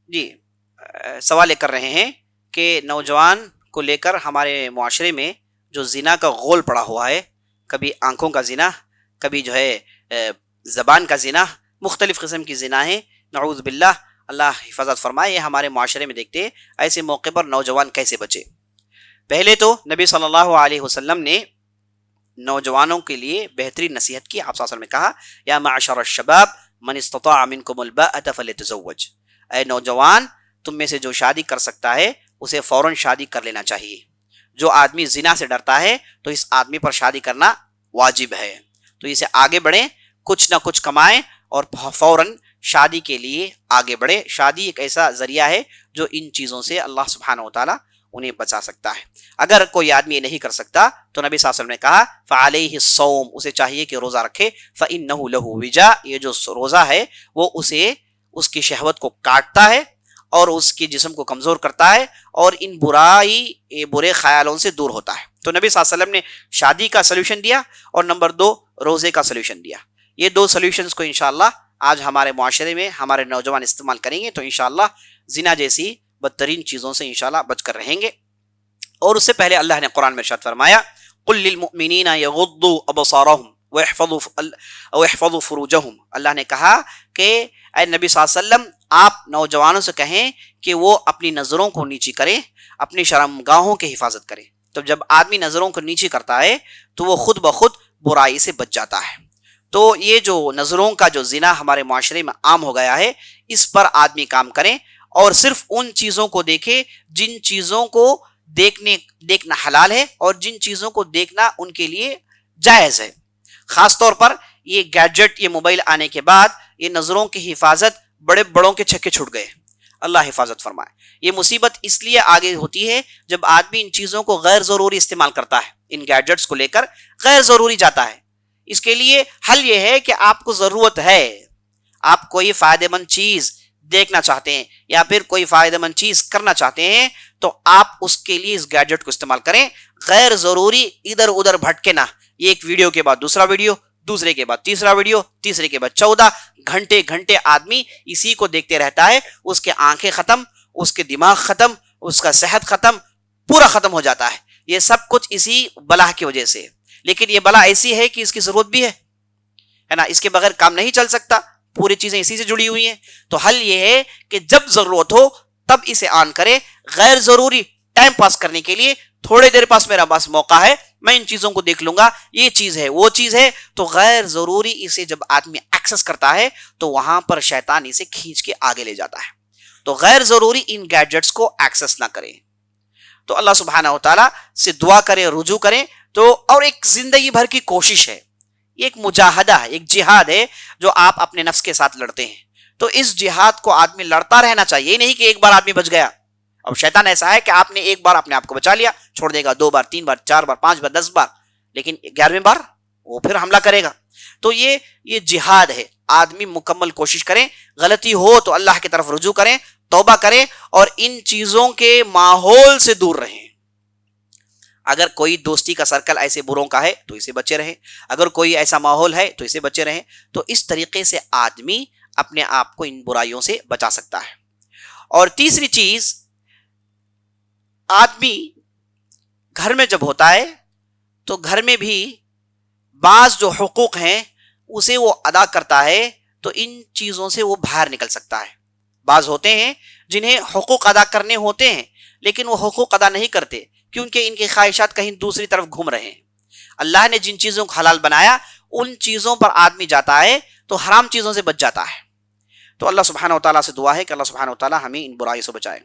جی سوال یہ کر رہے ہیں کہ نوجوان کو لے کر ہمارے معاشرے میں جو زنا کا غول پڑا ہوا ہے، کبھی آنکھوں کا زنا، کبھی جو ہے زبان کا زنا، مختلف قسم کی زنا ہے، نعوذ باللہ، اللہ حفاظت فرمائے، یہ ہمارے معاشرے میں دیکھتے ہیں۔ ایسے موقع پر نوجوان کیسے بچے؟ پہلے تو نبی صلی اللہ علیہ وسلم نے نوجوانوں کے لیے بہترین نصیحت کی۔ آپ صلی اللہ علیہ وسلم نے کہا، یا معشر الشباب من استطاع منکم الباءۃ فلیتزوج، اے نوجوان، تم میں سے جو شادی کر سکتا ہے اسے فوراً شادی کر لینا چاہیے۔ جو آدمی زنا سے ڈرتا ہے تو اس آدمی پر شادی کرنا واجب ہے، تو اسے آگے بڑھیں، کچھ نہ کچھ کمائیں اور فوراً شادی کے لیے آگے بڑھے۔ شادی ایک ایسا ذریعہ ہے جو ان چیزوں سے اللہ سبحانہ و تعالیٰ انہیں بچا سکتا ہے۔ اگر کوئی آدمی یہ نہیں کر سکتا تو نبی صلی اللہ علیہ وسلم نے کہا فعلیہ الصوم، اسے چاہیے کہ روزہ رکھے، فإنہ لہ وجا، یہ جو روزہ ہے وہ اسے اس کی شہوت کو کاٹتا ہے اور اس کے جسم کو کمزور کرتا ہے اور ان برے خیالوں سے دور ہوتا ہے۔ تو نبی صلی اللہ علیہ وسلم نے شادی کا سلوشن دیا اور نمبر 2 روزے کا سلوشن دیا۔ یہ 2 سلوشنز کو انشاءاللہ آج ہمارے معاشرے میں ہمارے نوجوان استعمال کریں گے تو انشاءاللہ زنا جیسی بدترین چیزوں سے انشاءاللہ بچ کر رہیں گے۔ اور اس سے پہلے اللہ نے قرآن میں ارشاد فرمایا، قل للمؤمنین یغضوا ابصارهم ويحفظوا فروجهم، اللہ نے کہا کہ اے نبی صلی اللہ علیہ وسلم، آپ نوجوانوں سے کہیں کہ وہ اپنی نظروں کو نیچی کریں، اپنی شرمگاہوں کی حفاظت کریں۔ تو جب آدمی نظروں کو نیچی کرتا ہے تو وہ خود بخود برائی سے بچ جاتا ہے۔ تو یہ جو نظروں کا جو زنا ہمارے معاشرے میں عام ہو گیا ہے، اس پر آدمی کام کریں اور صرف ان چیزوں کو دیکھے جن چیزوں کو دیکھنا حلال ہے اور جن چیزوں کو دیکھنا ان کے لیے جائز ہے۔ خاص طور پر یہ گیجٹ، یہ موبائل آنے کے بعد یہ نظروں کی حفاظت بڑے بڑوں کے چھکے چھوٹ گئے، اللہ حفاظت فرمائے۔ یہ مصیبت اس لیے آگے ہوتی ہے جب آدمی ان چیزوں کو غیر ضروری استعمال کرتا ہے، ان گیجٹس کو لے کر غیر ضروری جاتا ہے۔ اس کے لیے حل یہ ہے کہ آپ کو ضرورت ہے، آپ کوئی فائدہ مند چیز دیکھنا چاہتے ہیں یا پھر کوئی فائدہ مند چیز کرنا چاہتے ہیں تو آپ اس کے لیے اس گیجٹ کو استعمال کریں، غیر ضروری ادھر ادھر بھٹکے نہ۔ ایک ویڈیو کے بعد دوسرا ویڈیو، دوسرے کے بعد تیسرا ویڈیو، تیسرے کے بعد 14 گھنٹے آدمی اسی کو دیکھتے رہتا ہے، اس کے آنکھیں ختم، اس کے دماغ ختم، اس کا صحت ختم، پورا ختم ہو جاتا ہے۔ یہ سب کچھ اسی بلا کی وجہ سے، لیکن یہ بلا ایسی ہے کہ اس کی ضرورت بھی ہے نا، اس کے بغیر کام نہیں چل سکتا، پوری چیزیں اسی سے جڑی ہوئی ہیں۔ تو حل یہ ہے کہ جب ضرورت ہو تب اسے آن کرے، غیر ضروری ٹائم پاس کرنے کے لیے تھوڑے دیر پاس میرا پاس موقع ہے، میں ان چیزوں کو دیکھ لوں گا، یہ چیز ہے وہ چیز ہے، تو غیر ضروری اسے جب آدمی ایکسس کرتا ہے تو وہاں پر شیطان اسے کھینچ کے آگے لے جاتا ہے۔ تو غیر ضروری ان گیجٹس کو ایکسس نہ کریں۔ تو اللہ سبحانہ و تعالیٰ سے دعا کریں، رجوع کریں۔ تو اور ایک زندگی بھر کی کوشش ہے، ایک مجاہدہ ہے، ایک جہاد ہے جو آپ اپنے نفس کے ساتھ لڑتے ہیں۔ تو اس جہاد کو آدمی لڑتا رہنا چاہیے، یہ نہیں کہ ایک بار آدمی بچ گیا۔ اب شیطان ایسا ہے کہ آپ نے ایک بار اپنے آپ کو بچا لیا، چھوڑ دے گا 2 بار 3 بار 4 بار 5 بار 10 بار، لیکن 11ویں بار وہ پھر حملہ کرے گا۔ تو یہ جہاد ہے، آدمی مکمل کوشش کریں، غلطی ہو تو اللہ کی طرف رجوع کریں، توبہ کریں اور ان چیزوں کے ماحول سے دور رہیں۔ اگر کوئی دوستی کا سرکل ایسے بروں کا ہے تو اسے بچے رہیں، اگر کوئی ایسا ماحول ہے تو اسے بچے رہیں۔ تو اس طریقے سے آدمی اپنے آپ کو ان برائیوں سے بچا سکتا ہے۔ اور تیسری چیز، آدمی گھر میں جب ہوتا ہے تو گھر میں بھی بعض جو حقوق ہیں اسے وہ ادا کرتا ہے، تو ان چیزوں سے وہ باہر نکل سکتا ہے۔ بعض ہوتے ہیں جنہیں حقوق ادا کرنے ہوتے ہیں لیکن وہ حقوق ادا نہیں کرتے کیونکہ ان کی خواہشات کہیں دوسری طرف گھوم رہے ہیں۔ اللہ نے جن چیزوں کو حلال بنایا ان چیزوں پر آدمی جاتا ہے تو حرام چیزوں سے بچ جاتا ہے۔ تو اللہ سبحانہ و تعالیٰ سے دعا ہے کہ اللہ سبحانہ و تعالیٰ ہمیں ان برائیوں سے بچائے۔